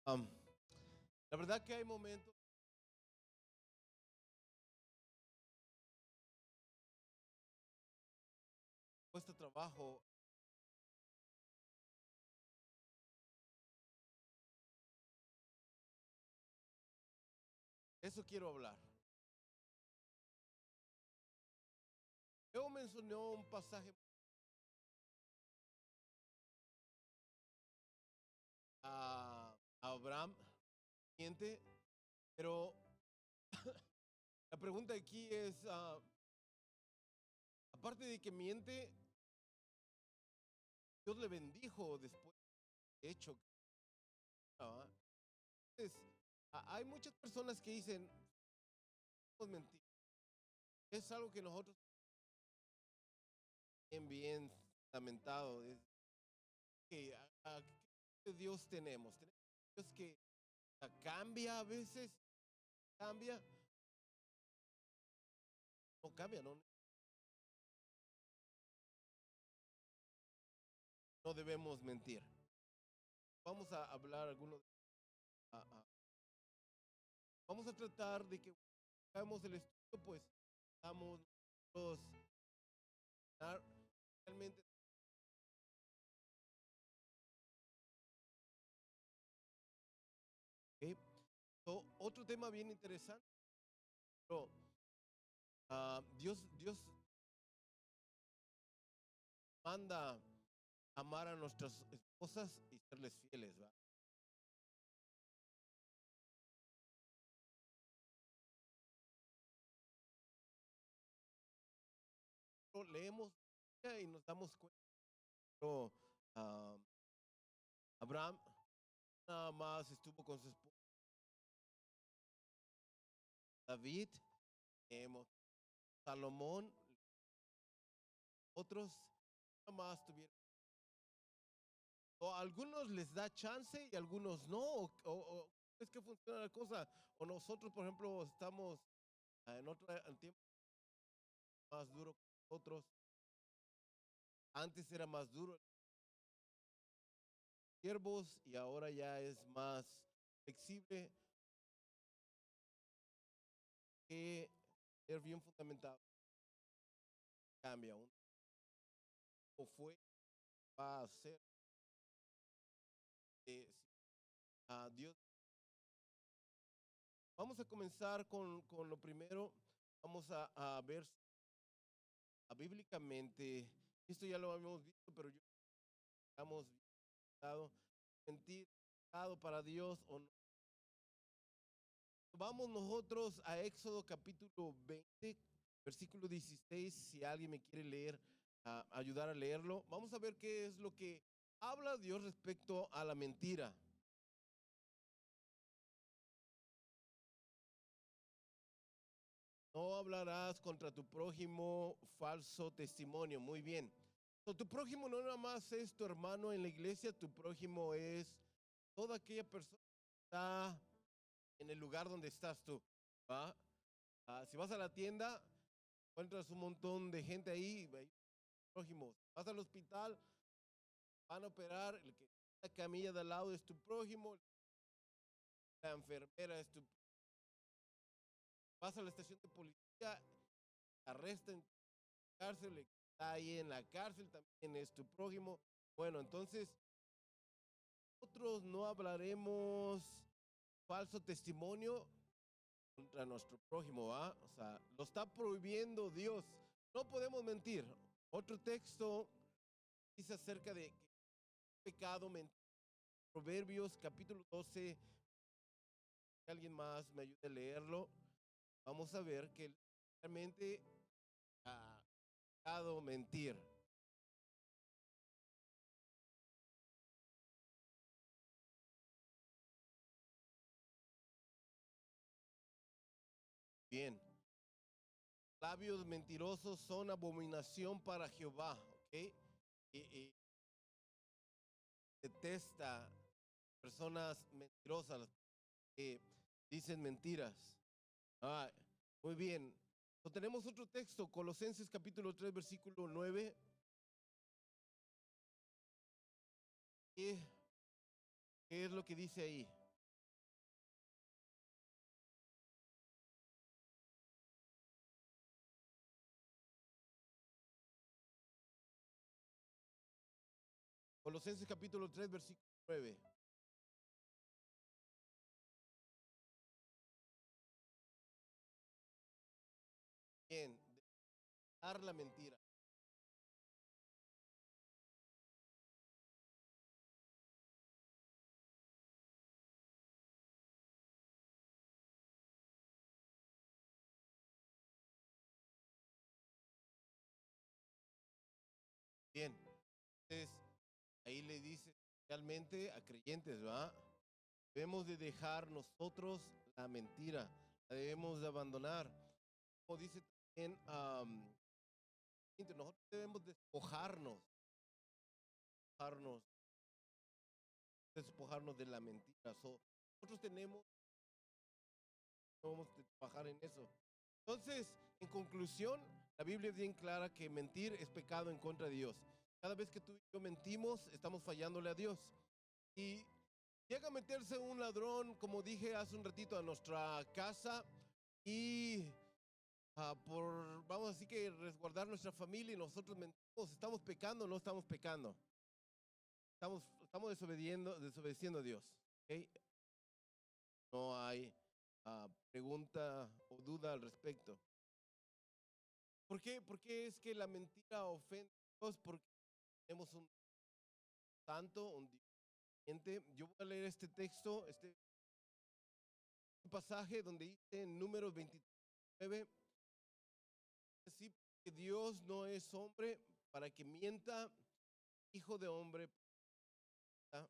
Am, la verdad que hay momentos que cuesta trabajo. Eso quiero hablar. Luego mencionó un pasaje a Abraham, miente, pero la pregunta aquí es, aparte de que miente, Dios le bendijo después de hecho. ¿Ah? Entonces, hay muchas personas que dicen, "Pues mentir". Es algo que nosotros bien fundamentado. Es que ¿qué Dios tenemos? Tenemos Dios que cambia a veces, cambia, no cambia, no debemos mentir. Vamos a hablar algunos, ah, ah, vamos a tratar de que hagamos el estudio, pues estamos nosotros realmente. ¿Ok? Otro tema bien interesante, pero Dios manda amar a nuestras esposas y serles fieles, ¿va? Leemos y nos damos cuenta. Pero, ah, Abraham nada más estuvo con su esposa David, Salomón, otros nada más tuvieron. O a algunos les da chance y a algunos no. O es que funciona la cosa. O nosotros, por ejemplo, estamos en otro en tiempo más duro que nosotros. Antes era más duro siervos y ahora ya es más flexible, que ser bien fundamentado. Cambia. O fue, va a ser. Si a Dios. Vamos a comenzar con lo primero. Vamos a ver bíblicamente. Esto ya lo habíamos visto, pero yo hemos visto mentir para Dios o no. Vamos nosotros a Éxodo capítulo 20, versículo 16. Si alguien me quiere leer, ayudar a leerlo, vamos a ver qué es lo que habla Dios respecto a la mentira. No hablarás contra tu prójimo falso testimonio. Muy bien. Tu prójimo no nada más es tu hermano en la iglesia, tu prójimo es toda aquella persona que está en el lugar donde estás tú. ¿Va? Si vas a la tienda, encuentras un montón de gente ahí, prójimos. Vas al hospital, van a operar, el que está en la camilla de al lado es tu prójimo, la enfermera es tu. Vas a la estación de policía, arrestan, cárcel, el que está ahí en la cárcel también es tu prójimo. Bueno, entonces nosotros no hablaremos falso testimonio contra nuestro prójimo, ¿va? O sea, lo está prohibiendo Dios. No podemos mentir. Otro texto dice acerca de que pecado mentir. Proverbios capítulo 12. Si alguien más me ayude a leerlo, vamos a ver que realmente ha pecado mentir. Bien, labios mentirosos son abominación para Jehová, ¿ok? Y detesta personas mentirosas que dicen mentiras. Ah, muy bien. Tenemos otro texto, Colosenses capítulo 3 versículo 9. ¿Qué, qué es lo que dice ahí? Colosenses capítulo 3, versículo 9. Bien, dejar la mentira. Bien, entonces ahí le dice realmente a creyentes, ¿va? Debemos de dejar nosotros la mentira, la debemos de abandonar. Como dice también, nosotros debemos despojarnos, despojarnos de la mentira. Nosotros debemos de trabajar en eso. Entonces, en conclusión, la Biblia es bien clara que mentir es pecado en contra de Dios. Cada vez que tú y yo mentimos, estamos fallándole a Dios. Y llega a meterse un ladrón, como dije hace un ratito, a nuestra casa y vamos a decir que resguardar nuestra familia y nosotros mentimos, estamos pecando, no estamos pecando. Estamos desobedeciendo a Dios. ¿Okay? No hay pregunta o duda al respecto. ¿Por qué? Porque es que la mentira ofende a Dios, porque tenemos un santo, un diferente. Yo voy a leer este texto, este pasaje donde dice en Números 29, así que Dios no es hombre para que mienta, hijo de hombre. ¿Ah?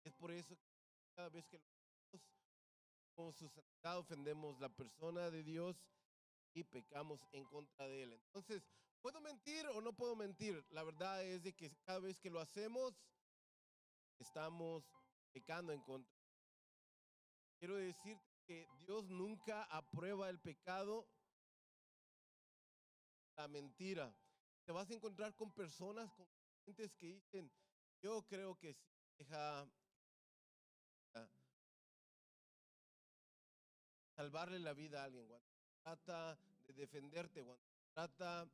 Es por eso que cada vez que lo hacemos, con su santidad ofendemos la persona de Dios y pecamos en contra de él. Entonces, ¿puedo mentir o no puedo mentir? La verdad es de que cada vez que lo hacemos, estamos pecando en contra. Quiero decir que Dios nunca aprueba el pecado, la mentira. Te vas a encontrar con personas, con gentes que dicen, yo creo que sí, deja salvarle la vida a alguien, cuando trata de defenderte, cuando trata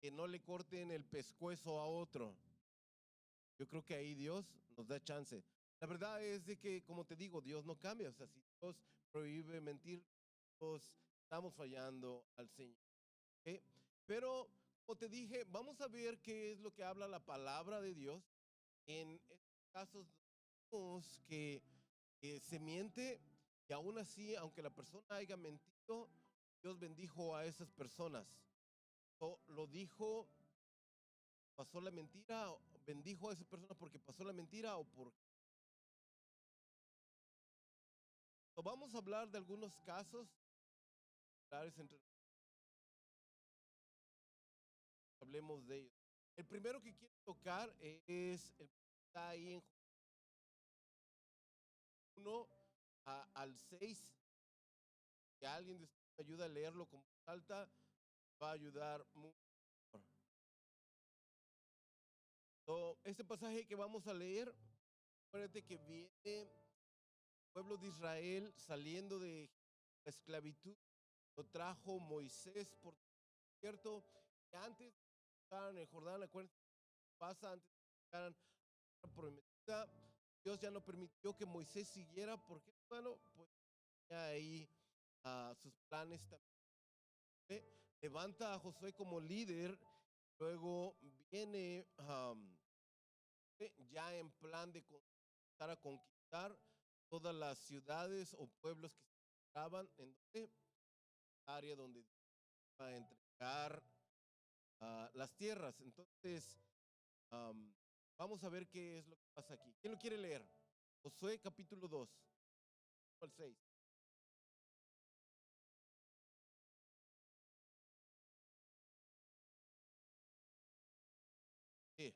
que no le corten el pescuezo a otro. Yo creo que ahí Dios nos da chance. La verdad es de que, como te digo, Dios no cambia. O sea, si Dios prohíbe mentir, todos estamos fallando al Señor. ¿Okay? Pero, como te dije, vamos a ver qué es lo que habla la palabra de Dios. En estos casos vemos que se miente y aún así, aunque la persona haya mentido, Dios bendijo a esas personas. Lo dijo, pasó la mentira, bendijo a esas personas porque pasó la mentira o por. Vamos a hablar de algunos casos. Hablemos de ellos. El primero que quiero tocar es el que está ahí en 1 al 6. Que alguien de ustedes me ayuda a leerlo con voz alta, va a ayudar mucho. Este pasaje que vamos a leer, acuérdate que viene el pueblo de Israel saliendo de la esclavitud, lo trajo Moisés por cierto, que antes estaban en el Jordán, acuérdense, pasa antes de que llegaran a la prometida, Dios ya no permitió que Moisés siguiera, porque bueno, pues tenía ahí sus planes también. Levanta a Josué como líder, luego viene ya en plan de comenzar a conquistar todas las ciudades o pueblos que se encontraban en donde área donde iba a entregar las tierras. Entonces, vamos a ver qué es lo que pasa aquí. ¿Quién lo quiere leer? Josué capítulo 2, al 6. Sí,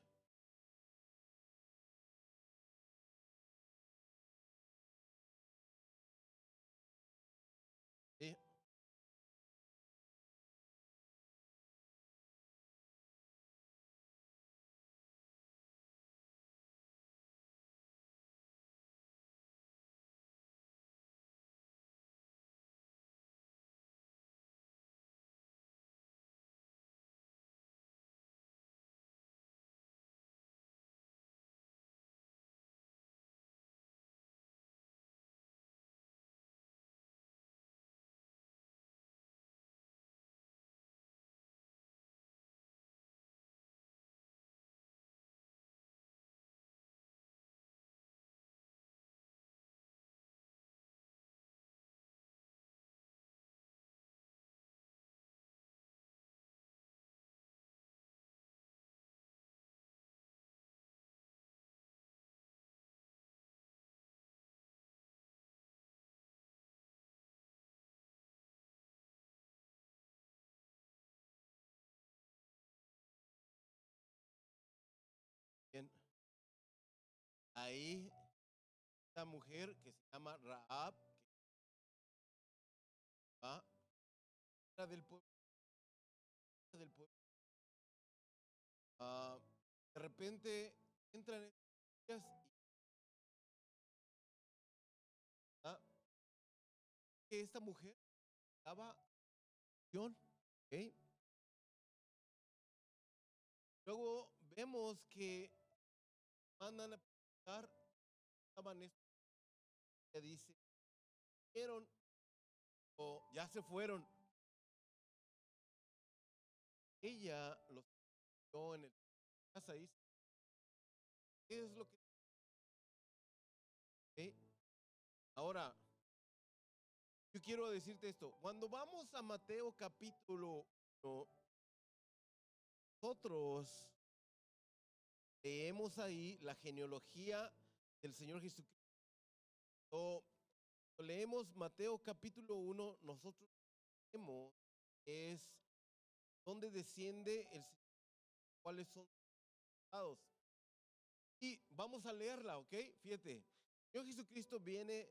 sí. ahí esta mujer que se llama Rahab, ¿va? Era del pueblo. Ah, de repente entran en ellas y ah, que esta mujer daba acción, ¿ok? Luego vemos que mandan a preguntar, estaban estos que dice, ¿vieron o ya se fueron? Ella los vio en el casa ahí. ¿Qué es lo que? ¿Eh? Ahora, yo quiero decirte esto. Cuando vamos a Mateo capítulo 1, nosotros leemos ahí la genealogía del Señor Jesucristo. Leemos Mateo capítulo 1, nosotros vemos es donde desciende el Señor, cuáles son los estados. Y vamos a leerla, ¿ok? Fíjate, el Señor Jesucristo viene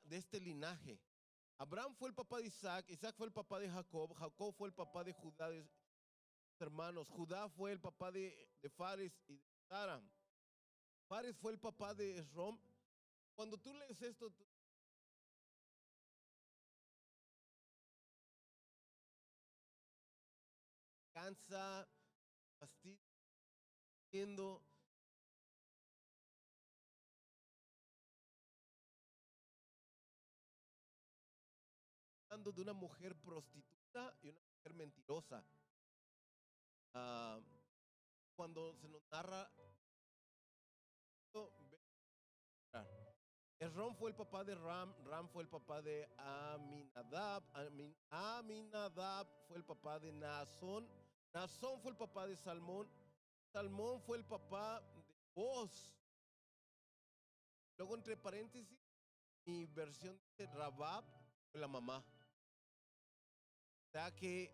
de este linaje. Abraham fue el papá de Isaac, Isaac fue el papá de Jacob, Jacob fue el papá de Judá, de sus hermanos, Judá fue el papá de Fares y de Sara, Fares fue el papá de Esrom. Cuando tú lees esto, tú cansa, fastidiando de una mujer prostituta y una mujer mentirosa. Ah, cuando se nos narra, Esrom fue el papá de Ram, Ram fue el papá de Aminadab, Aminadab fue el papá de Naasón, Naasón fue el papá de Salmón, Salmón fue el papá de Boz. Luego, entre paréntesis, mi versión de Rabab fue la mamá. O sea que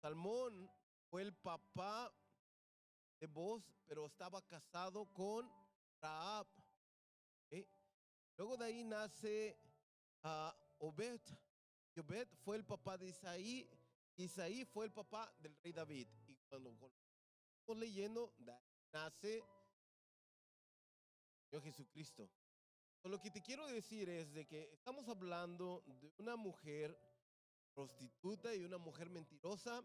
Salmón fue el papá de Boz, pero estaba casado con Rahab. ¿Okay? Luego de ahí nace Obed. Y Obed fue el papá de Isaí. Isaí fue el papá del rey David. Y cuando estamos leyendo, nace Dios Jesucristo. Lo que te quiero decir es de que estamos hablando de una mujer prostituta y una mujer mentirosa.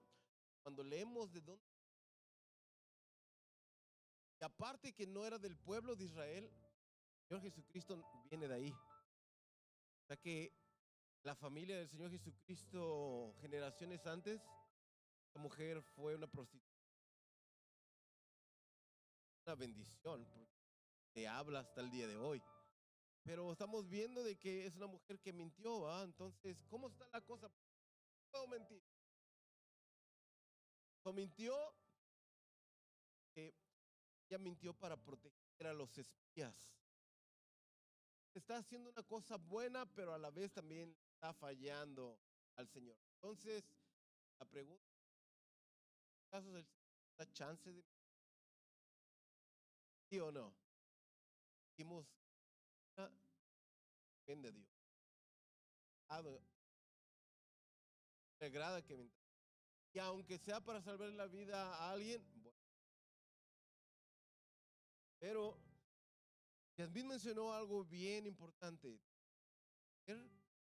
Cuando leemos de dónde, y aparte que no era del pueblo de Israel, Señor Jesucristo viene de ahí. O sea que la familia del Señor Jesucristo, generaciones antes, la mujer fue una prostituta, una bendición, porque te habla hasta el día de hoy. Pero estamos viendo de que es una mujer que mintió, ¿ah? Entonces, ¿cómo está la cosa? No puedo mentir. O mintió, ella mintió para proteger a los espías. Está haciendo una cosa buena, pero a la vez también está fallando al Señor. Entonces, la pregunta, ¿casos del la chance de sí o no? Dijimos, depende de Dios. Me agrada que mienta. Y aunque sea para salvar la vida a alguien, bueno. Pero Yasmín mencionó algo bien importante.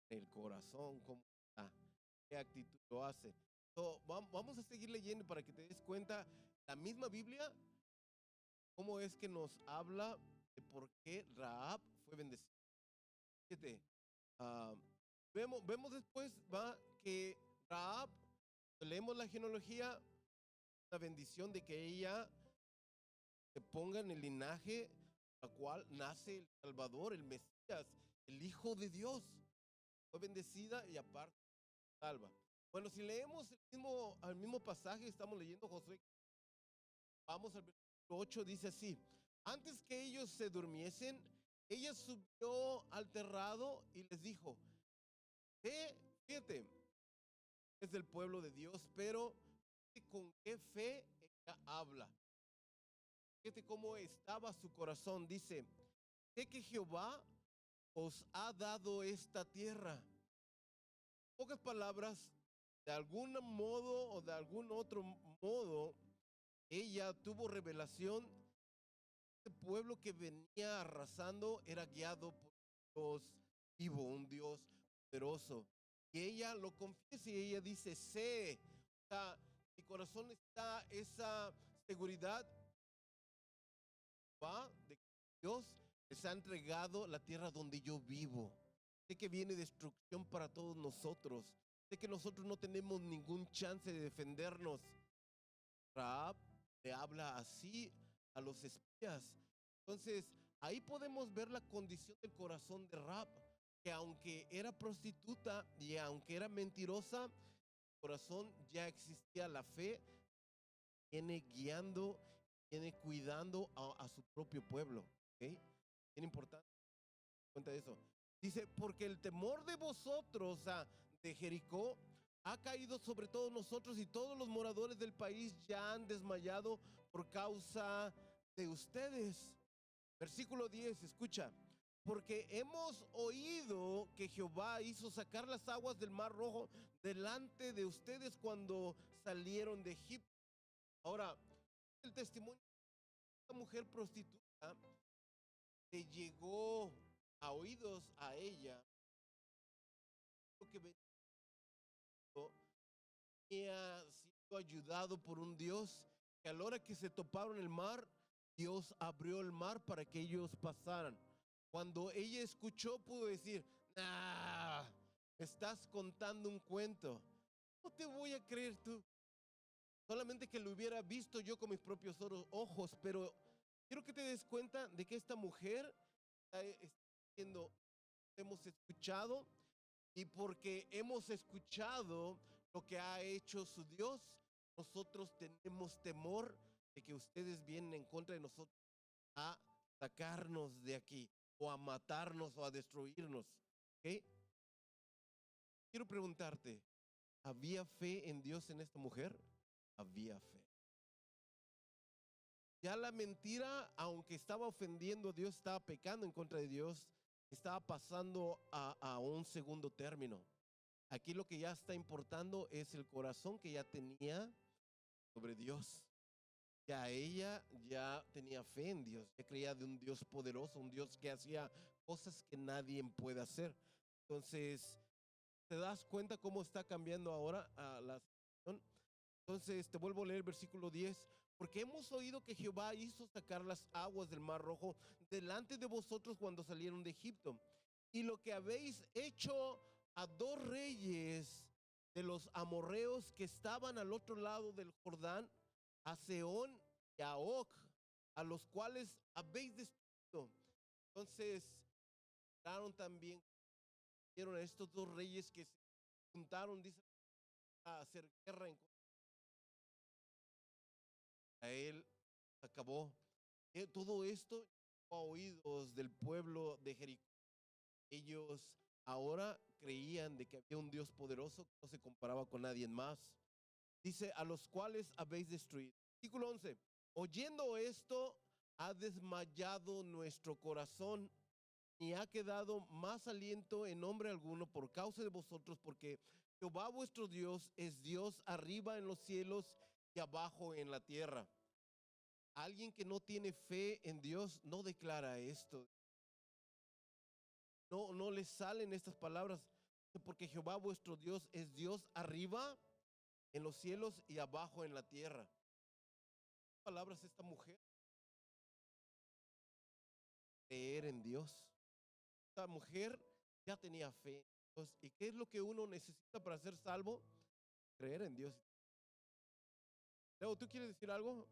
El corazón, cómo está, qué actitud lo hace. Vamos a seguir leyendo para que te des cuenta, la misma Biblia, cómo es que nos habla de por qué Rahab fue bendecida. Fíjate, ah, vemos después que Rahab, leemos la genealogía, la bendición de que ella se ponga en el linaje a cual nace el Salvador, el Mesías, el Hijo de Dios. Fue bendecida y aparte salva. Bueno, si leemos al mismo pasaje, estamos leyendo Josué, vamos al versículo 8, dice así: antes que ellos se durmiesen, ella subió al terrado y les dijo, fíjate, es del pueblo de Dios, pero con qué fe ella habla. Fíjate cómo estaba su corazón. Dice, sé que Jehová os ha dado esta tierra. En pocas palabras, de algún modo o de algún otro modo, ella tuvo revelación. Este pueblo que venía arrasando era guiado por un Dios vivo, un Dios poderoso. Y ella lo confiesa y ella dice, sé, o sea, mi corazón está esa seguridad, ¿va? De que Dios les ha entregado la tierra donde yo vivo. Sé que viene destrucción para todos nosotros. Sé que nosotros no tenemos ningún chance de defendernos. Rahab le habla así a los espías. Entonces, ahí podemos ver la condición del corazón de Rahab, que aunque era prostituta y aunque era mentirosa, corazón ya existía la fe, viene guiando, viene cuidando a su propio pueblo. ¿Okay? Bien importante, cuenta de eso. Dice, porque el temor de vosotros, de Jericó, ha caído sobre todos nosotros y todos los moradores del país ya han desmayado por causa de ustedes. Versículo 10, escucha. Porque hemos oído que Jehová hizo sacar las aguas del Mar Rojo delante de ustedes cuando salieron de Egipto. Ahora, el testimonio de esta mujer prostituta que llegó a oídos a ella, lo que venía sido ayudado por un Dios que a la hora que se toparon el mar, Dios abrió el mar para que ellos pasaran. Cuando ella escuchó, pudo decir, nah, estás contando un cuento. No te voy a creer tú. Solamente que lo hubiera visto yo con mis propios ojos, pero quiero que te des cuenta de que esta mujer está diciendo, hemos escuchado, y porque hemos escuchado lo que ha hecho su Dios, nosotros tenemos temor de que ustedes vienen en contra de nosotros a sacarnos de aquí, o a matarnos, o a destruirnos. ¿Okay? Quiero preguntarte, ¿había fe en Dios en esta mujer? Había fe. Ya la mentira, aunque estaba ofendiendo a Dios, estaba pecando en contra de Dios, estaba pasando a un segundo término. Aquí lo que ya está importando es el corazón que ya tenía sobre Dios. Ya ella ya tenía fe en Dios, ya creía de un Dios poderoso, un Dios que hacía cosas que nadie puede hacer. Entonces, ¿te das cuenta cómo está cambiando ahora la situación? Entonces, te vuelvo a leer el versículo 10. Porque hemos oído que Jehová hizo sacar las aguas del Mar Rojo delante de vosotros cuando salieron de Egipto. Y lo que habéis hecho a dos reyes de los amorreos que estaban al otro lado del Jordán, a Seón y a Og, a los cuales habéis destruido. Entonces, entraron también, vieron a estos dos reyes que se juntaron, dice, a hacer guerra en contra de él. Acabó. Todo esto llegó a oídos del pueblo de Jericó. Ellos ahora creían de que había un Dios poderoso que no se comparaba con nadie más. Dice, a los cuales habéis destruido. Versículo 11. Oyendo esto, ha desmayado nuestro corazón y ha quedado más aliento en nombre alguno por causa de vosotros, porque Jehová vuestro Dios es Dios arriba en los cielos y abajo en la tierra. Alguien que no tiene fe en Dios no declara esto. No le salen estas palabras, porque Jehová vuestro Dios es Dios arriba en los cielos y abajo en la tierra. ¿Qué palabras esta mujer? Creer en Dios. Esta mujer ya tenía fe en Dios. ¿Y qué es lo que uno necesita para ser salvo? Creer en Dios. Leo, ¿tú quieres decir algo?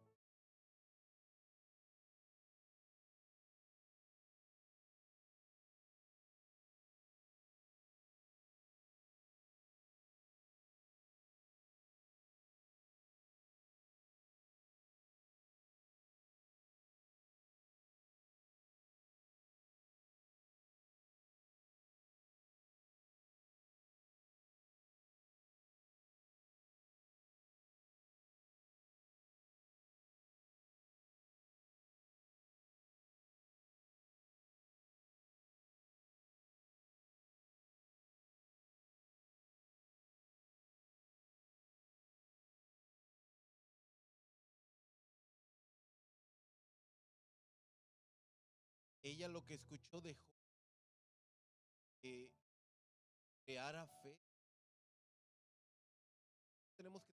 ella lo que escuchó dejó que creara fe. Tenemos que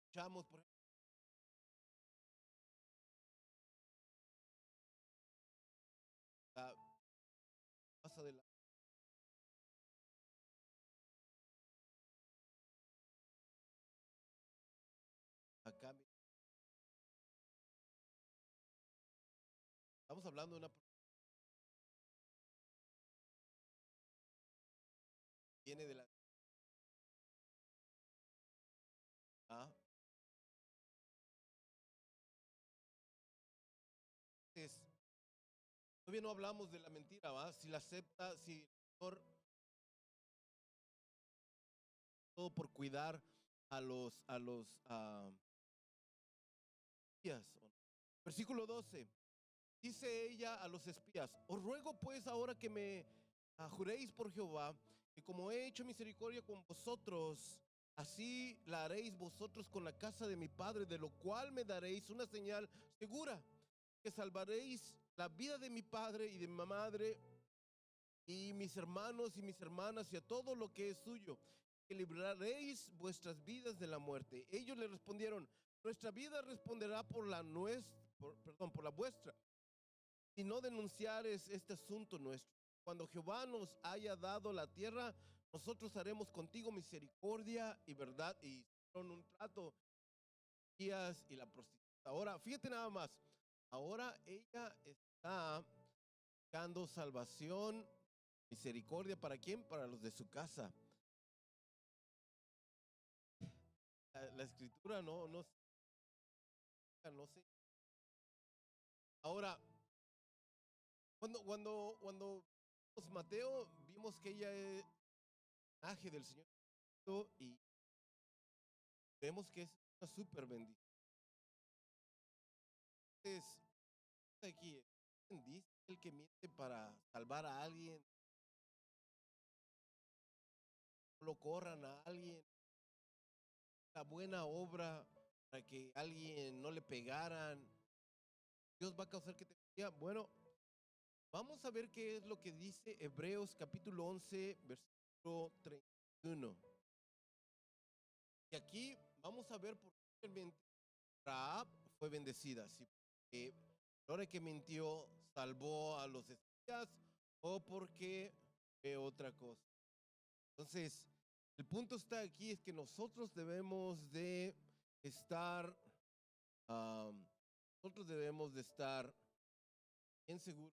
escuchamos, por ejemplo, más adelante, acá estamos hablando de una persona que viene de la ah, es, todavía no hablamos de la mentira, ¿va? Si la acepta, si el Señor, todo por cuidar a los espías. Versículo 12. Dice ella a los espías: os ruego pues ahora que me juréis por Jehová, que como he hecho misericordia con vosotros, así la haréis vosotros con la casa de mi padre, de lo cual me daréis una señal segura, que salvaréis la vida de mi padre y de mi madre y mis hermanos y mis hermanas y a todo lo que es suyo, que libraréis vuestras vidas de la muerte. Ellos le respondieron: nuestra vida responderá por la nuestra, perdón, por la vuestra, si no denunciares este asunto nuestro. Cuando Jehová nos haya dado la tierra, nosotros haremos contigo misericordia y verdad. Y hicieron un trato, Elías y la prostituta. Ahora, fíjate nada más. Ahora ella está buscando salvación, misericordia. ¿Para quién? Para los de su casa. La escritura no sé. Ahora, cuando vimos Mateo, vimos que ella es ángel del Señor y vemos que es una super bendición. Entonces, aquí dice el que miente para salvar a alguien, lo corran a alguien, la buena obra para que alguien no le pegaran. Dios va a causar que te diga, bueno, vamos a ver qué es lo que dice Hebreos capítulo 11, versículo 31. Y aquí vamos a ver por qué Rahab fue bendecida. Si porque ahora que mintió salvó a los espías o porque fue otra cosa. Entonces, el punto está aquí es que nosotros debemos de estar, nosotros debemos de estar bien seguros.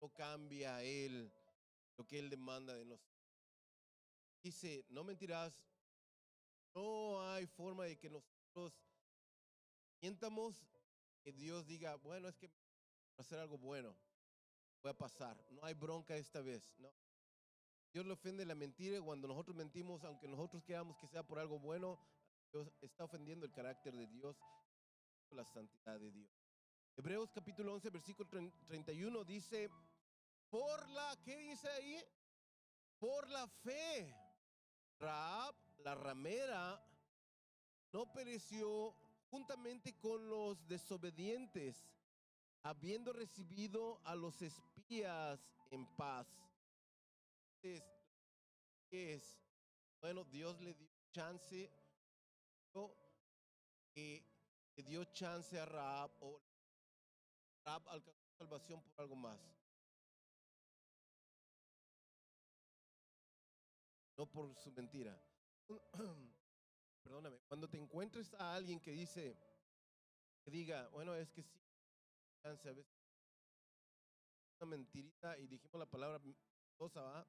No cambia él lo que él demanda de nosotros. Dice, no mentirás. No hay forma de que nosotros mientamos, que Dios diga, bueno, es que voy a hacer algo bueno, voy a pasar. No hay bronca esta vez, ¿no? Dios le ofende la mentira y cuando nosotros mentimos, aunque nosotros queramos que sea por algo bueno, Dios está ofendiendo el carácter de Dios, la santidad de Dios. Hebreos capítulo 11, versículo 31 dice, ¿qué dice ahí? Por la fe, Rahab, la ramera, no pereció juntamente con los desobedientes, habiendo recibido a los espías en paz. Entonces, ¿qué es? Bueno, Dios le dio chance, que le dio chance a Rahab, o Rahab alcanzó salvación por algo más, no por su mentira. Perdóname, cuando te encuentres a alguien que diga, bueno, es que sí, chance, a veces una mentirita y dijimos la palabra cosa, ¿va?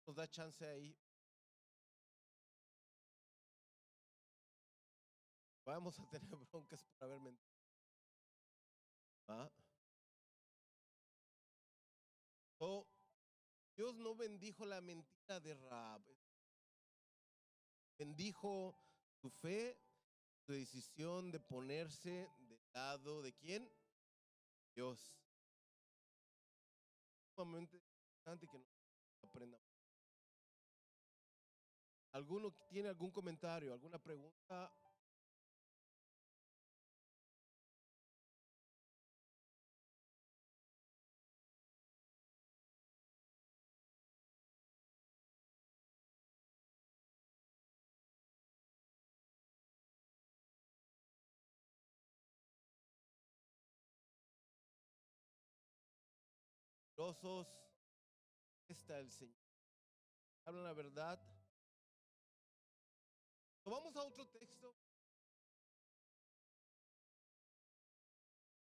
Nos da chance ahí. Vamos a tener broncas por haber mentido. ¿Va? So, Dios no bendijo la mentira de Rahab, bendijo su fe, su decisión de ponerse del lado de quién? Dios. Sumamente importante que nosotros aprendamos. ¿Alguno tiene algún comentario, alguna pregunta? mentirosos. Está el Señor. Hablan la verdad. Vamos a otro texto.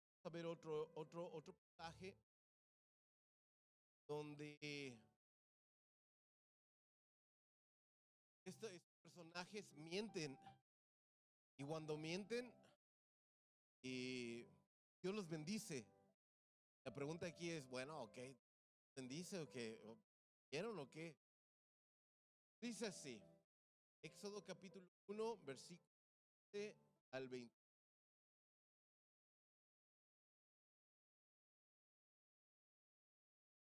Vamos a ver otro pasaje donde estos personajes mienten. Y cuando mienten, Dios los bendice. La pregunta aquí es, bueno, ok, bendice o qué, ¿vieron o qué? Dice así, Éxodo capítulo 1, versículo 7 al 20.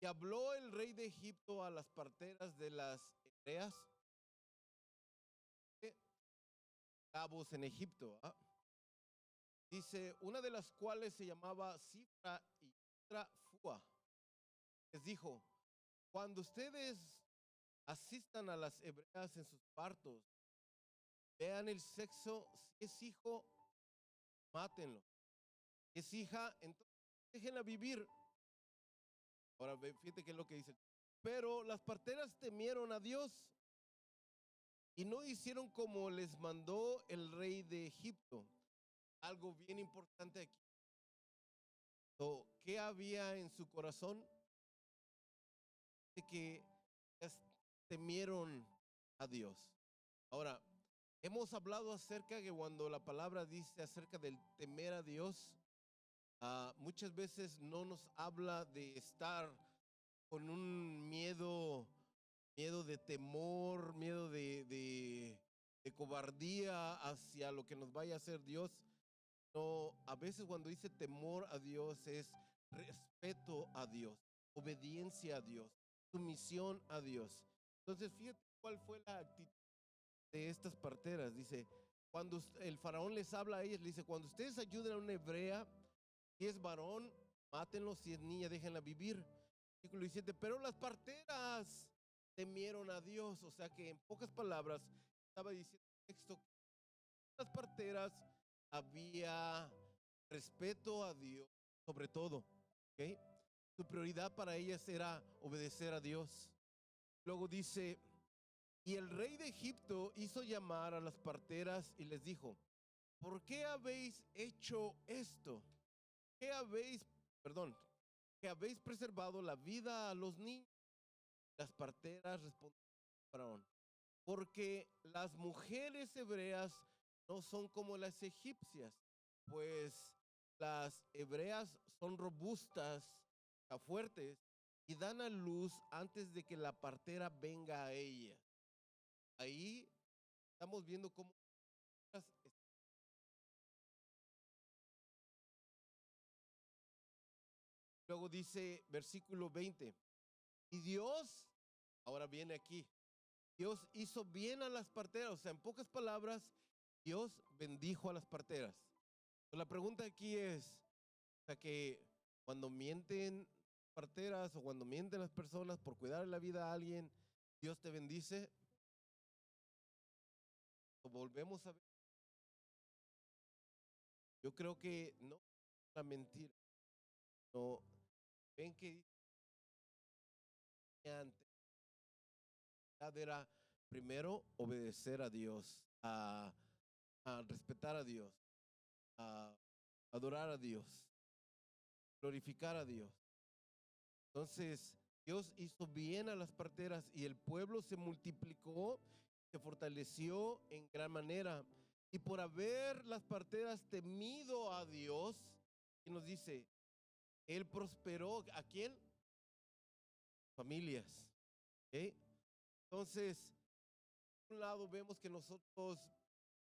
Y habló el rey de Egipto a las parteras de las hebreas, cabos en Egipto. Dice, una de las cuales se llamaba Cifra y otra Fua. Les dijo, cuando ustedes asistan a las hebreas en sus partos, vean el sexo, si es hijo, mátenlo. Si es hija, entonces déjenla vivir. Ahora fíjate qué es lo que dice. Pero las parteras temieron a Dios y no hicieron como les mandó el rey de Egipto. Algo bien importante aquí. ¿Qué había en su corazón? De que temieron a Dios. Ahora, hemos hablado acerca que cuando la palabra dice acerca del temer a Dios, muchas veces no nos habla de estar con un miedo de temor, miedo de cobardía hacia lo que nos vaya a hacer Dios. No, a veces cuando dice temor a Dios es respeto a Dios, obediencia a Dios, sumisión a Dios. Entonces, fíjate cuál fue la actitud de estas parteras. Dice, cuando el faraón les habla a ellas, le dice, cuando ustedes ayuden a una hebrea, si es varón, mátenlo, si es niña, déjenla vivir. Versículo 17, pero las parteras temieron a Dios. O sea que en pocas palabras estaba diciendo el texto, las parteras había respeto a Dios sobre todo, ¿ok? Su prioridad para ellas era obedecer a Dios. Luego dice, y el rey de Egipto hizo llamar a las parteras y les dijo, ¿por qué habéis hecho esto? Perdón, que habéis preservado la vida a los niños? Las parteras respondieron, porque las mujeres hebreas no son como las egipcias, pues las hebreas son robustas, fuertes, y dan a luz antes de que la partera venga a ella. Ahí estamos viendo cómo luego dice versículo 20, y Dios, ahora viene aquí, Dios hizo bien a las parteras. O sea, en pocas palabras, Dios bendijo a las parteras. La pregunta aquí es, o sea, que cuando mienten parteras o cuando mienten las personas por cuidar la vida a alguien, Dios te bendice. Volvemos a ver. Yo creo que no la mentira. No, ven que antes era primero obedecer a Dios, a respetar a Dios, a adorar a Dios, glorificar a Dios. Entonces, Dios hizo bien a las parteras y el pueblo se multiplicó, se fortaleció en gran manera. Y por haber las parteras temido a Dios, y nos dice, Él prosperó. ¿A quién? Familias. ¿Okay? Entonces, por un lado vemos que nosotros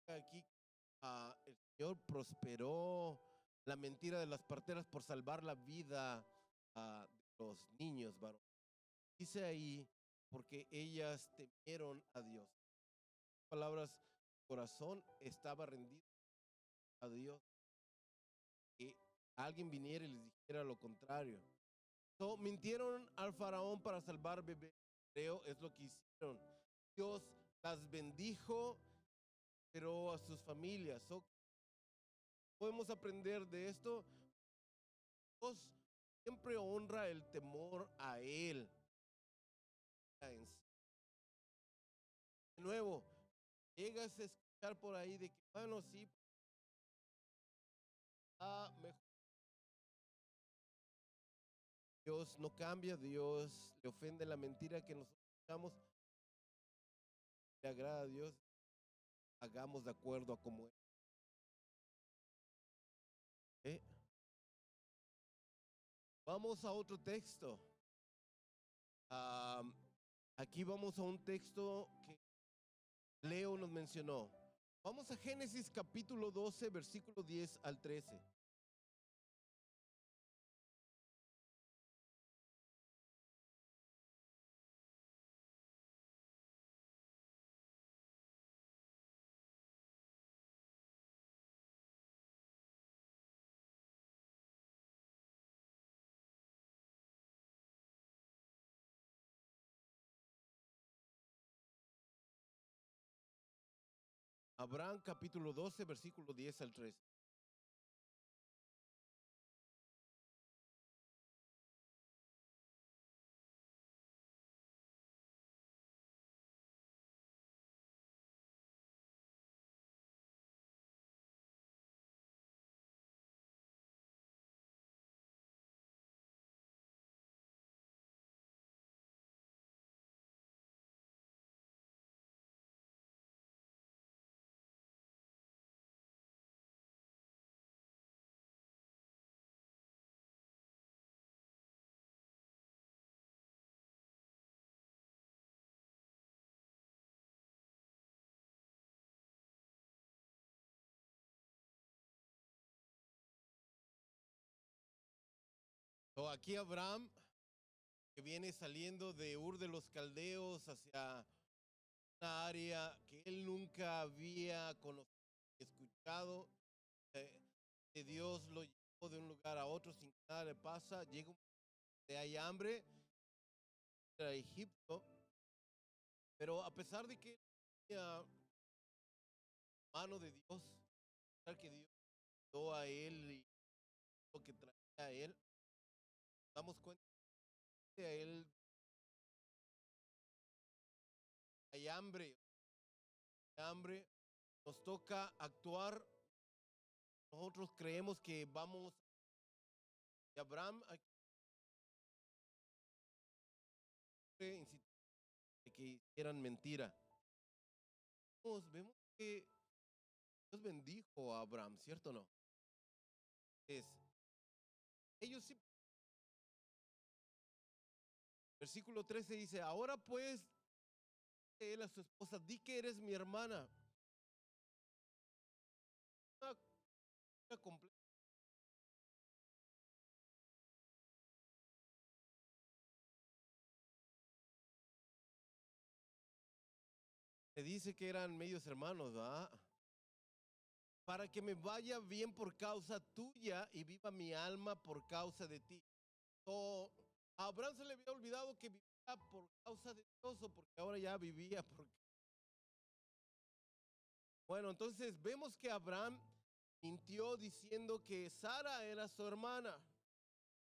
aquí, el Señor prosperó la mentira de las parteras por salvar la vida de los niños varones. Dice ahí, porque ellas temieron a Dios. Palabras, corazón estaba rendido a Dios. Que alguien viniera y les dijera lo contrario. So, mintieron al faraón para salvar bebé. Creo es lo que hicieron. Dios las bendijo, pero a sus familias. So, podemos aprender de esto. Dios siempre honra el temor a Él. De nuevo, llegas a escuchar por ahí de que, bueno, sí, mejor. Dios no cambia, Dios le ofende la mentira que nosotros hagamos, le agrada a Dios, hagamos de acuerdo a como es. ¿Eh? Vamos a otro texto. Ah, aquí vamos a un texto que Leo nos mencionó. Vamos a Génesis capítulo 12, versículo 10 al 13. Abraham capítulo 12, versículo 10 al 13. Aquí Abraham, que viene saliendo de Ur de los Caldeos hacia una área que él nunca había conocido, escuchado, que Dios lo llevó de un lugar a otro sin que nada le pasa, llega un momento de hay hambre a Egipto, pero a pesar de que tenía mano de Dios, a pesar que Dios dio a él y lo que traía a él, damos cuenta que a él hay hambre, nos toca actuar. Nosotros creemos que vamos, y Abraham insistía que hicieran mentira. Vemos que Dios bendijo a Abraham, ¿cierto o no? Es, ellos sí. Versículo 13 dice, ahora pues, él a su esposa, di que eres mi hermana. Una completa. Se dice que eran medios hermanos, ¿verdad? Para que me vaya bien por causa tuya y viva mi alma por causa de ti. So, a Abraham se le había olvidado que vivía por causa de Dios o porque ahora ya vivía por. Bueno, entonces vemos que Abraham mintió diciendo que Sara era su hermana.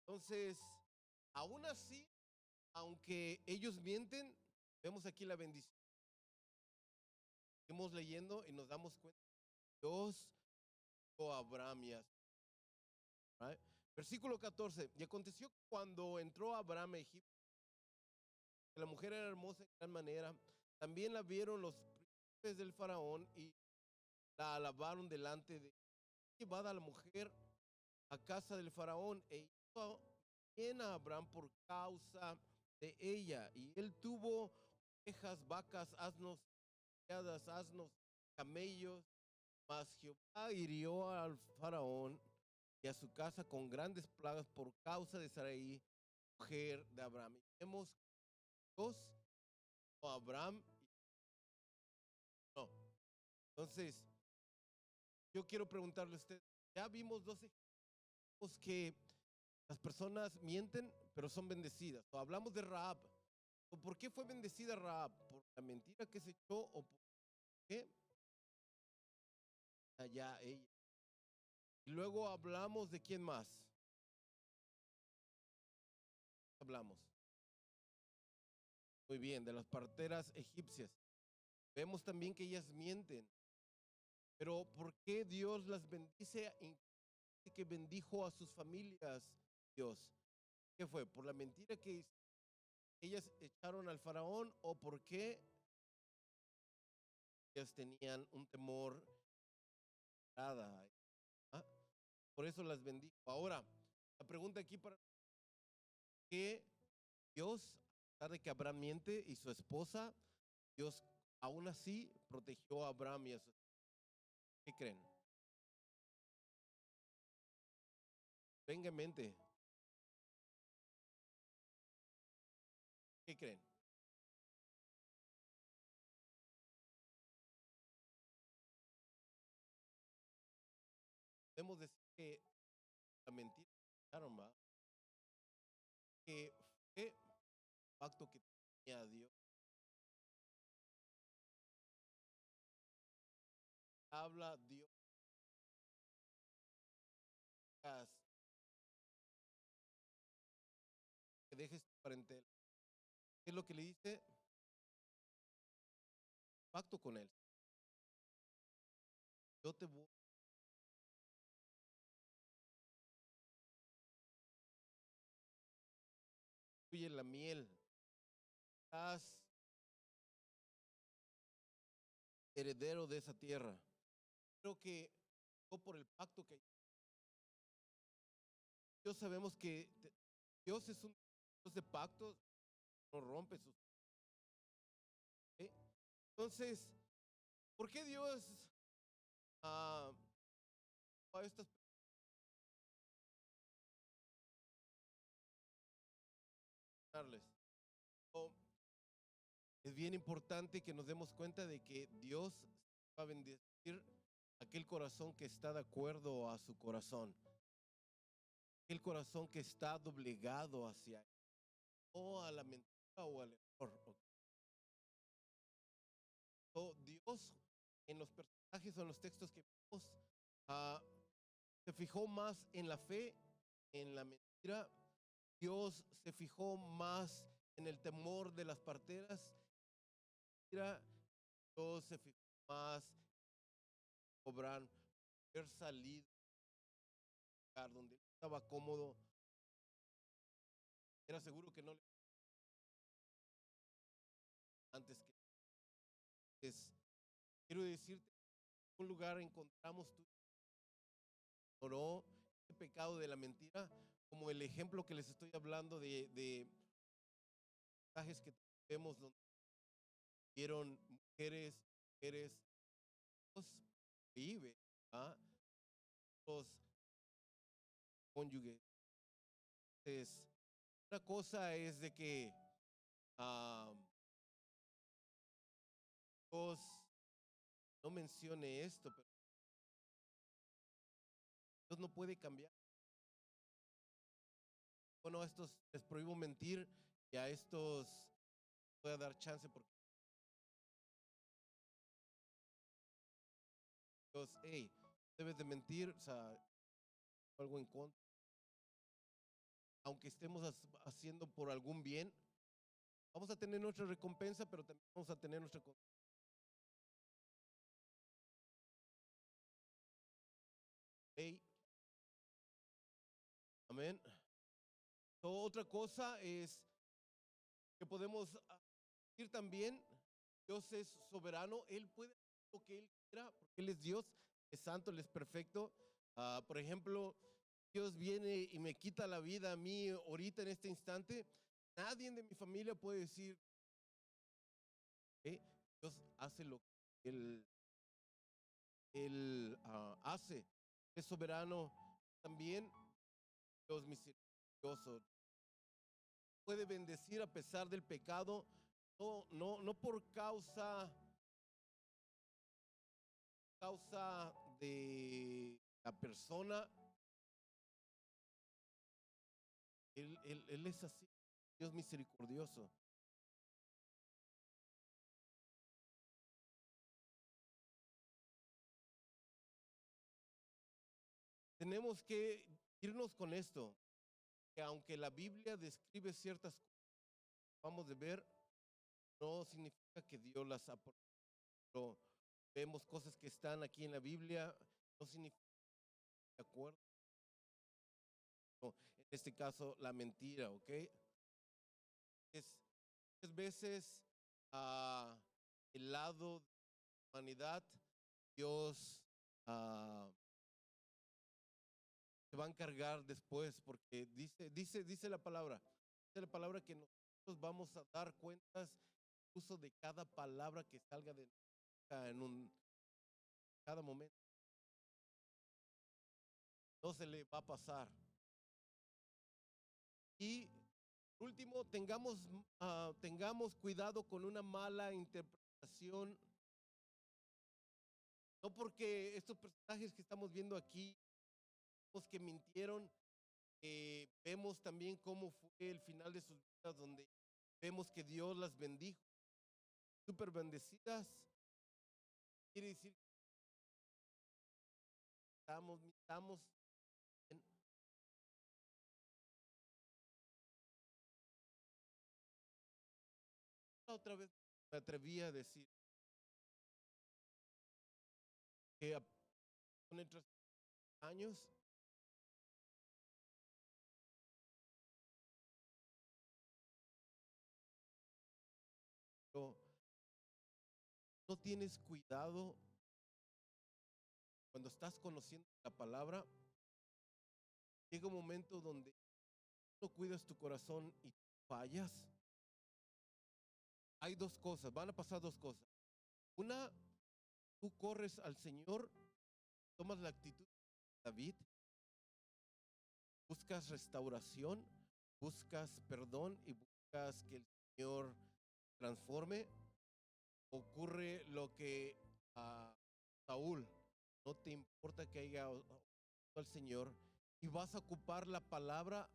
Entonces, aún así, aunque ellos mienten, vemos aquí la bendición. Seguimos leyendo y nos damos cuenta que Dios dio a Abraham y a right? Versículo 14. Y aconteció cuando entró Abraham a Egipto, que la mujer era hermosa en gran manera. También la vieron los príncipes del faraón y la alabaron delante de llevada a la mujer a casa del faraón e hizo bien a Abraham por causa de ella. Y él tuvo ovejas, vacas, asnos, criadas, asnos, camellos. Mas Jehová hirió al faraón y a su casa con grandes plagas por causa de Sarai, mujer de Abraham. Y vemos Dios o Abraham. No. Entonces, yo quiero preguntarle a usted, ya vimos dos ejemplos que las personas mienten, pero son bendecidas. O hablamos de Rahab. ¿O por qué fue bendecida Rahab? ¿Por la mentira que se echó o por qué? Allá ella. Y luego hablamos de quién más. hablamos? Muy bien, de las parteras egipcias. Vemos también que ellas mienten. Pero ¿por qué Dios las bendice? Incluye que bendijo a sus familias, Dios. ¿Qué fue? ¿Por la mentira que ellas echaron al faraón o por qué ellas tenían un temor? Nada. ¿Ah? Por eso las bendijo. Ahora, la pregunta aquí para qué Dios, a pesar de que Abraham miente y su esposa, Dios aún así protegió a Abraham y a su esposa. ¿Qué creen? Venga en mente. ¿Qué creen? Podemos decir que la mentira echaron, ¿va? Que fue el pacto que tenía Dios. Habla Dios que dejes tu parentela. ¿Qué es lo que le dice? Pacto con él. Yo te voy a incluir la miel. Estás heredero de esa tierra. Creo que por el pacto que Dios sabemos que Dios es un Dios de pactos, no rompe sus. ¿Eh? Entonces, ¿por qué Dios a estas personas? Es bien importante que nos demos cuenta de que Dios va a bendecir aquel corazón que está de acuerdo a su corazón, aquel corazón que está doblegado hacia él, o a la mentira o al error. Dios en los personajes o en los textos que vimos ah, se fijó más en la fe, en la mentira. Dios se fijó más en el temor de las parteras. Dios se fijó más en Abraham haber salido donde él estaba cómodo, era seguro que no le antes que es, quiero decirte, en un lugar encontramos tú ignoró el pecado de la mentira, como el ejemplo que les estoy hablando de mensajes que vemos donde vieron mujeres, los vive, ¿ah? Los cónyuges. Entonces, una cosa es de que ah, Dios no mencione esto, pero Dios no puede cambiar. Bueno, a estos les prohíbo mentir y a estos voy a dar chance porque Dios, hey, debes de mentir, o sea, algo en contra. Aunque estemos haciendo por algún bien, vamos a tener nuestra recompensa, pero también vamos a tener nuestra hey, amén. Otra cosa es que podemos decir también, Dios es soberano, Él puede hacer lo que Él quiera, porque Él es Dios, es santo, Él es perfecto. Por ejemplo, Dios viene y me quita la vida a mí ahorita en este instante. Nadie de mi familia puede decir, Dios hace lo que Él hace. Es soberano también, Dios misericordioso. Puede bendecir a pesar del pecado, no por causa de la persona. Él es así, Dios misericordioso. Tenemos que irnos con esto. que aunque la Biblia describe ciertas cosas que vamos de ver, no significa que Dios las aprobó. Vemos cosas que están aquí en la Biblia, no significa de acuerdo. No, en este caso, la mentira, ¿ok? Es muchas veces el lado de la humanidad, Dios se va a encargar después, porque dice la palabra que nosotros vamos a dar cuentas incluso de cada palabra que salga de boca cada momento. No se le va a pasar. Y por último, tengamos cuidado con una mala interpretación. No porque estos personajes que estamos viendo aquí, los que mintieron, vemos también cómo fue el final de sus vidas, donde vemos que Dios las bendijo, súper bendecidas. Quiere decir que estamos en, otra vez me atreví a decir que con nuestros años no, no tienes cuidado cuando estás conociendo la palabra, llega un momento donde no cuidas tu corazón y fallas. Hay dos cosas, van a pasar dos cosas. Una, tú corres al Señor, tomas la actitud de David, buscas restauración, buscas perdón y buscas que el Señor transforme. Ocurre lo que a Saúl, no te importa que haya al Señor y vas a ocupar la palabra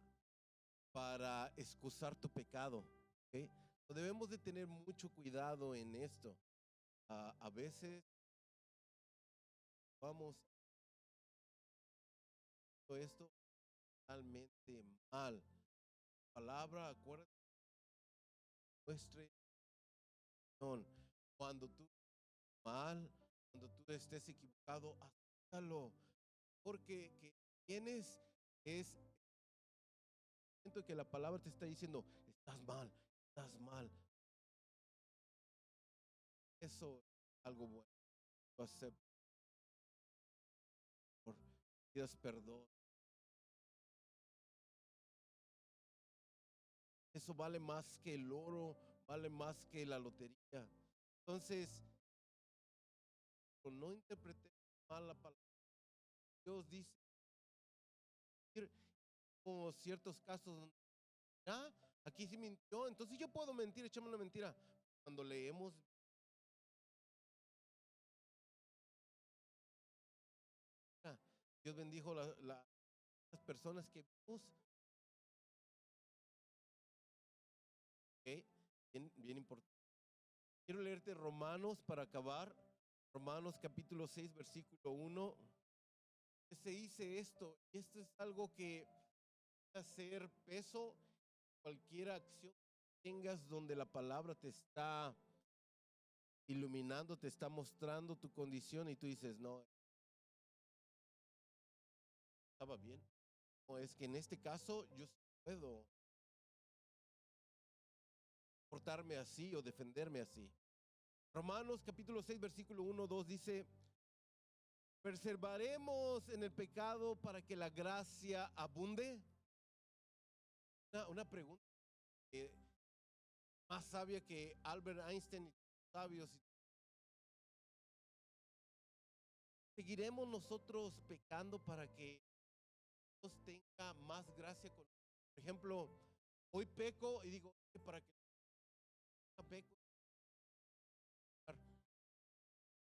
para excusar tu pecado. ¿Okay? Debemos de tener mucho cuidado en esto. A veces vamos todo esto totalmente mal. Palabra, acuérdate, muestre cuando tú mal, cuando tú estés equivocado, acéptalo, porque que tienes es siento que la palabra te está diciendo, estás mal, estás mal. Eso es algo bueno. Lo acepto, pidas perdón. Eso vale más que el oro, vale más que la lotería. Entonces, no interprete mal la palabra. Dios dice, como ciertos casos donde, aquí sí mintió, entonces yo puedo mentir, echame una mentira. Cuando leemos, Dios bendijo las personas que vimos. Okay, bien importante. Quiero leerte Romanos para acabar. Romanos capítulo 6, versículo 1. Se dice esto, y esto es algo que va a hacer peso cualquier acción que tengas donde la palabra te está iluminando, te está mostrando tu condición y tú dices, no, estaba bien. No, es que en este caso yo puedo portarme así o defenderme así. Romanos capítulo 6, versículo 1, 2 dice, ¿perseveraremos en el pecado para que la gracia abunde? Una pregunta más sabia que Albert Einstein y sabios. ¿Seguiremos nosotros pecando para que Dios tenga más gracia con nosotros? Por ejemplo, hoy peco y digo, para que peco,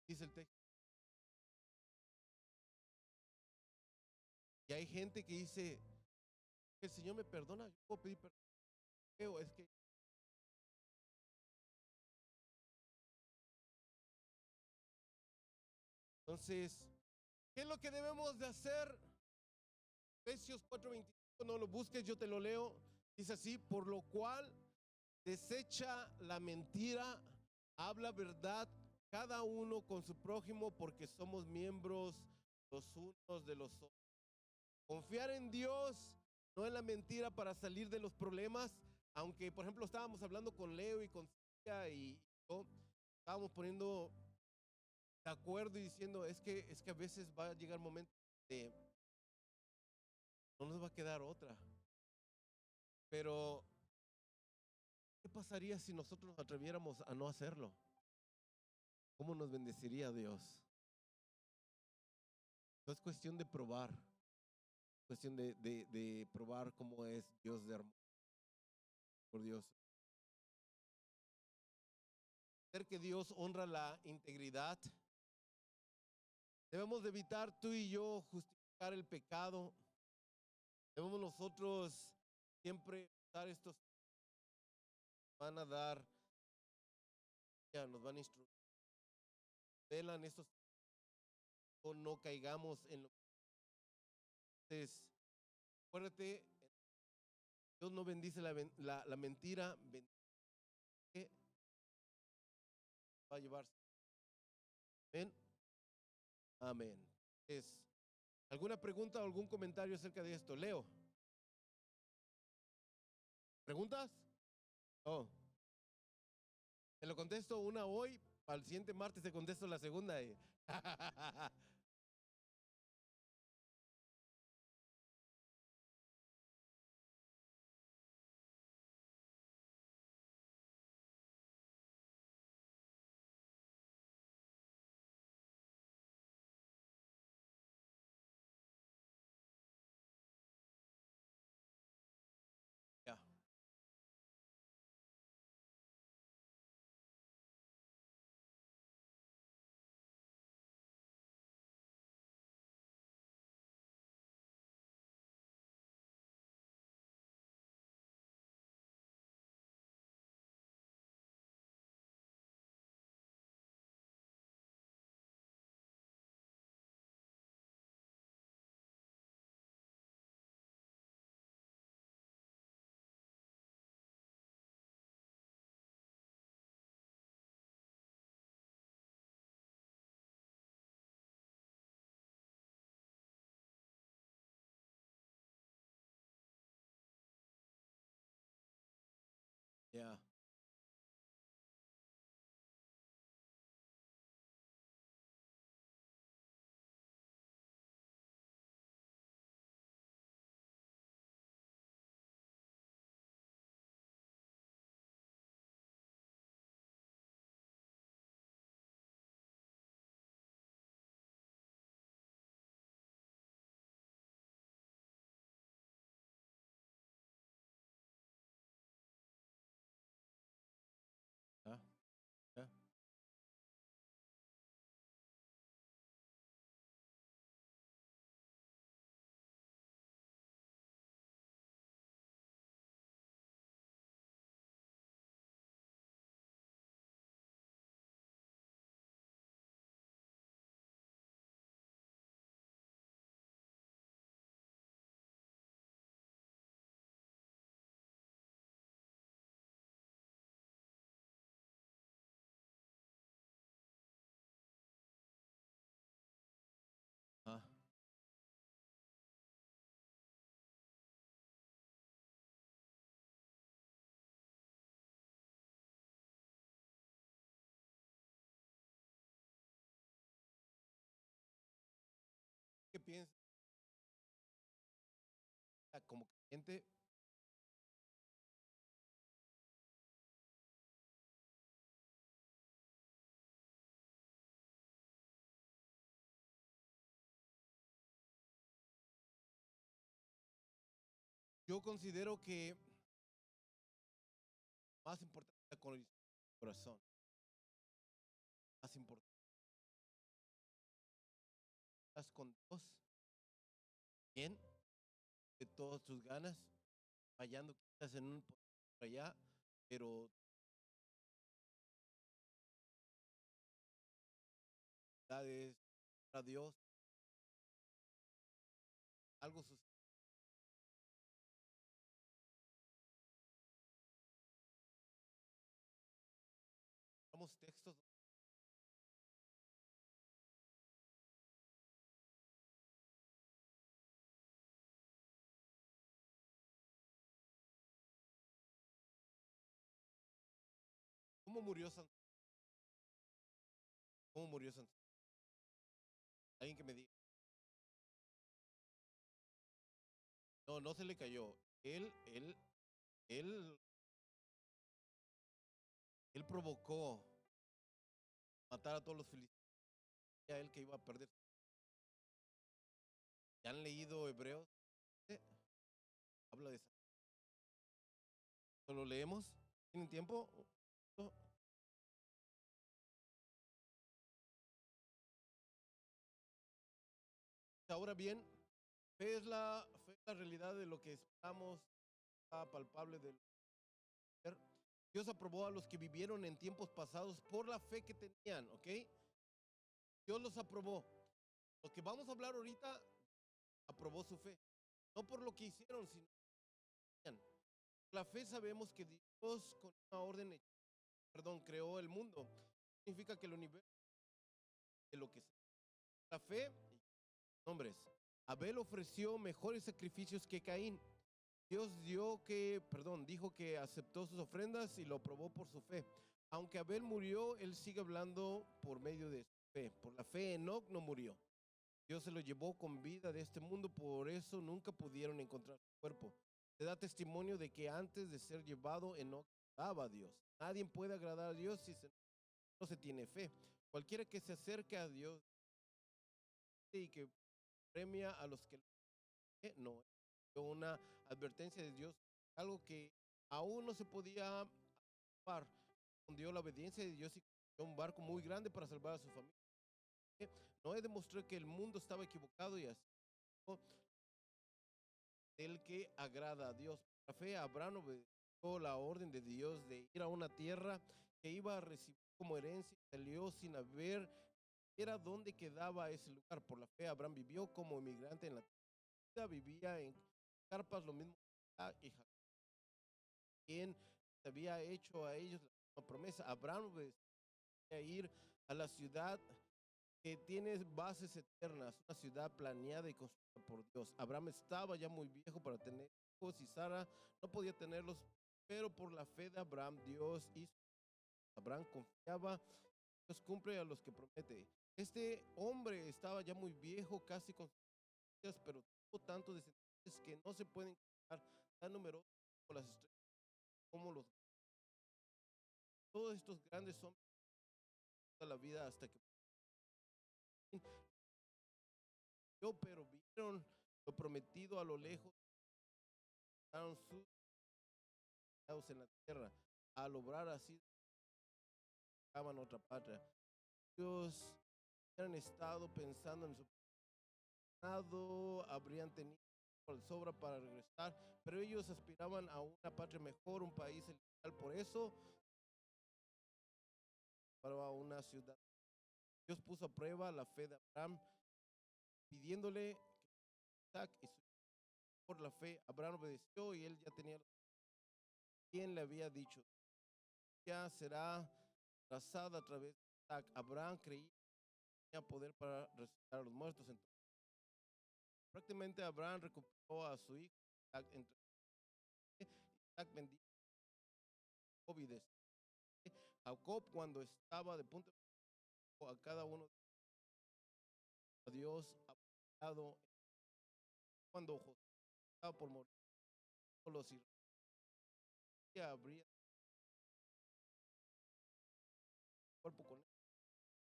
dice el texto. Y hay gente que dice, el Señor me perdona, yo puedo pedir perdón. Es que entonces, ¿qué es lo que debemos de hacer? Efesios 4:23 no lo busques, yo te lo leo. Dice así: por lo cual desecha la mentira, habla verdad cada uno con su prójimo, porque somos miembros los unos de los otros. Confiar en Dios, no en la mentira para salir de los problemas. Aunque, por ejemplo, estábamos hablando con Leo y con Cintia y yo, estábamos poniendo de acuerdo y diciendo, es que a veces va a llegar momentos de no nos va a quedar otra. Pero, ¿qué pasaría si nosotros nos atreviéramos a no hacerlo? ¿Cómo nos bendeciría Dios? No es cuestión de probar, es cuestión de probar cómo es Dios de hermoso, por Dios. Ver que Dios honra la integridad. Debemos de evitar tú y yo justificar el pecado. Debemos nosotros siempre usar estos, van a dar, ya nos van a instruir, velan estos, no caigamos en lo que. Entonces, acuérdate, Dios no bendice la mentira, bendice, va a llevarse. Amén. Amén. ¿Alguna pregunta o algún comentario acerca de esto? Leo. ¿Preguntas? Oh, te lo contesto una hoy, para el siguiente martes te contesto la segunda. Ya. Ya. Ya. Ya. Ah, ¿qué piensas? Como gente, yo considero que más importante es con el corazón, más importante estás con Dios, bien, de todas tus ganas, fallando quizás en un por allá, pero es a Dios, algo sucede. tenemos textos. ¿Cómo murió Santo? ¿Cómo murió Santo? Alguien que me diga. No, no se le cayó. Él, él provocó matar a todos los filisteos. A él que iba a perder. ¿Ya han leído Hebreos? Eh, Habla de eso. ¿Lo leemos? ¿Tienen tiempo? No. Ahora bien, fe es la realidad de lo que esperamos, palpable del ser. Dios aprobó a los que vivieron en tiempos pasados por la fe que tenían, ¿ok? Dios los aprobó. Lo que vamos a hablar ahorita, aprobó su fe. No por lo que hicieron, sino que tenían. La fe sabemos que Dios con una orden, creó el mundo. Significa que el universo de lo que la fe, hombres, Abel ofreció mejores sacrificios que Caín. Dijo que aceptó sus ofrendas y lo aprobó por su fe. Aunque Abel murió, él sigue hablando por medio de su fe. Por la fe, Enoc no murió. Dios se lo llevó con vida de este mundo, por eso nunca pudieron encontrar su cuerpo. Se da testimonio de que antes de ser llevado, Enoc agradaba a Dios. Nadie puede agradar a Dios si no se tiene fe. Cualquiera que se acerque a Dios y que premia a los que no, una advertencia de Dios, algo que aún no se podía salvar. Dio la obediencia de Dios y construyó un barco muy grande para salvar a su familia. Noé demostró que el mundo estaba equivocado y así el que agrada a Dios. Por la fe, Abraham obedeció la orden de Dios de ir a una tierra que iba a recibir como herencia y salió sin haber era dónde quedaba ese lugar. Por la fe, Abraham vivió como inmigrante en la tierra, vivía en carpas, lo mismo que Isaac y Jacob, quien había hecho a ellos la misma promesa. Abraham obedecía ir a la ciudad que tiene bases eternas, una ciudad planeada y construida por Dios. Abraham estaba ya muy viejo para tener hijos y Sara no podía tenerlos, pero por la fe de Abraham, Dios hizo. Abraham confiaba, Dios cumple a los que promete. Este hombre estaba ya muy viejo, casi con sus días, pero tuvo tantos descendientes que no se pueden contar, tan numerosos como las estrellas, como los todos estos grandes hombres de la vida hasta que pero vieron lo prometido a lo lejos, estaban sus en la tierra, al obrar así, buscaban otra patria. Ellos hubieran estado pensando en su pasado, habrían tenido sobra para regresar, pero ellos aspiraban a una patria mejor, un país celestial. Por eso, para una ciudad. Dios puso a prueba la fe de Abraham, pidiéndole que Isaac y su hijo, por la fe, Abraham obedeció y él ya tenía quien le había dicho, ya será trazada a través de Isaac. Abraham creía que tenía poder para resucitar a los muertos. Entonces, prácticamente Abraham recuperó a su hijo Isaac, entre Isaac bendijo a Jacob y Jacob cuando estaba de punto de a cada uno de Dios apoyado cuando José estaba por morir, los israelitas habría cuerpo con él,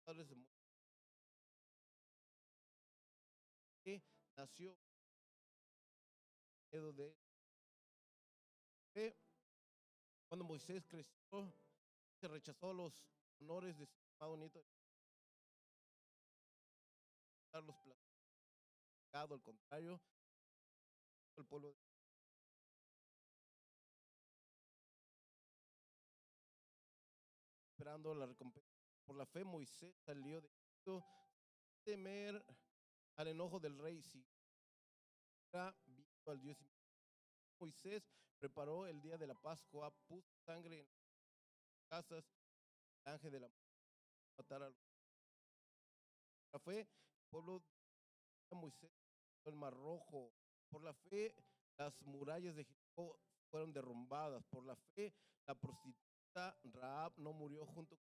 padres de que nació miedo de fe. Cuando Moisés creció, se rechazó los honores de su amado nieto, los placados, al contrario, el pueblo esperando la recompensa. Por la fe, Moisés salió de Egipto, temer al enojo del rey, si era visto al Dios. Moisés preparó el día de la Pascua, puso sangre en las casas el ángel de la muerte matar a la fe, el pueblo de Moisés, el mar rojo, por la fe, las murallas de Jericó fueron derrumbadas, por la fe, la prostituta Rahab no murió junto con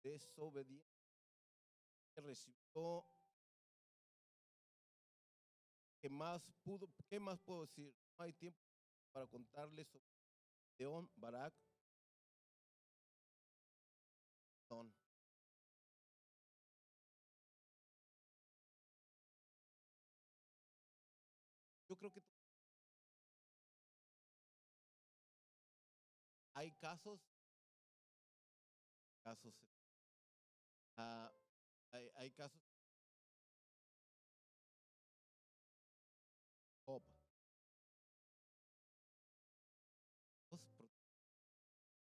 desobediente, recibió. ¿Qué más puedo decir? No hay tiempo para contarles sobre León, Barak, son. Yo creo que hay casos, ah, hay casos, Job,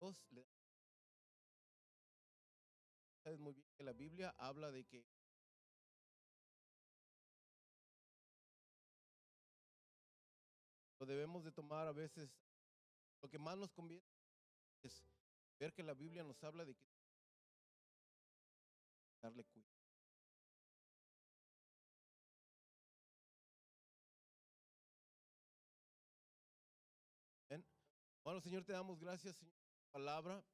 Dios sabes muy bien que la Biblia habla de que lo debemos de tomar a veces, lo que más nos conviene es ver que la Biblia nos habla de que darle cuidado. ¿Ven? Bueno, Señor, te damos gracias, Señor, por tu palabra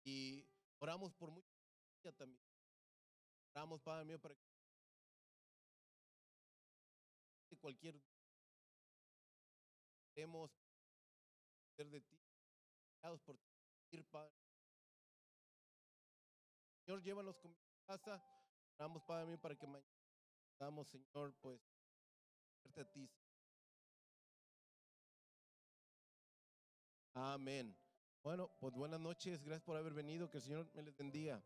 y oramos por mucha gente también. Oramos, Padre mío, para que cualquier demos ser de ti, guiados por ti, Padre. Señor, llévanos con casa. Oramos, Padre mío, para que mañana podamos, Señor, pues, verte a ti. Amén. Bueno, pues buenas noches. Gracias por haber venido. Que el Señor me les bendiga.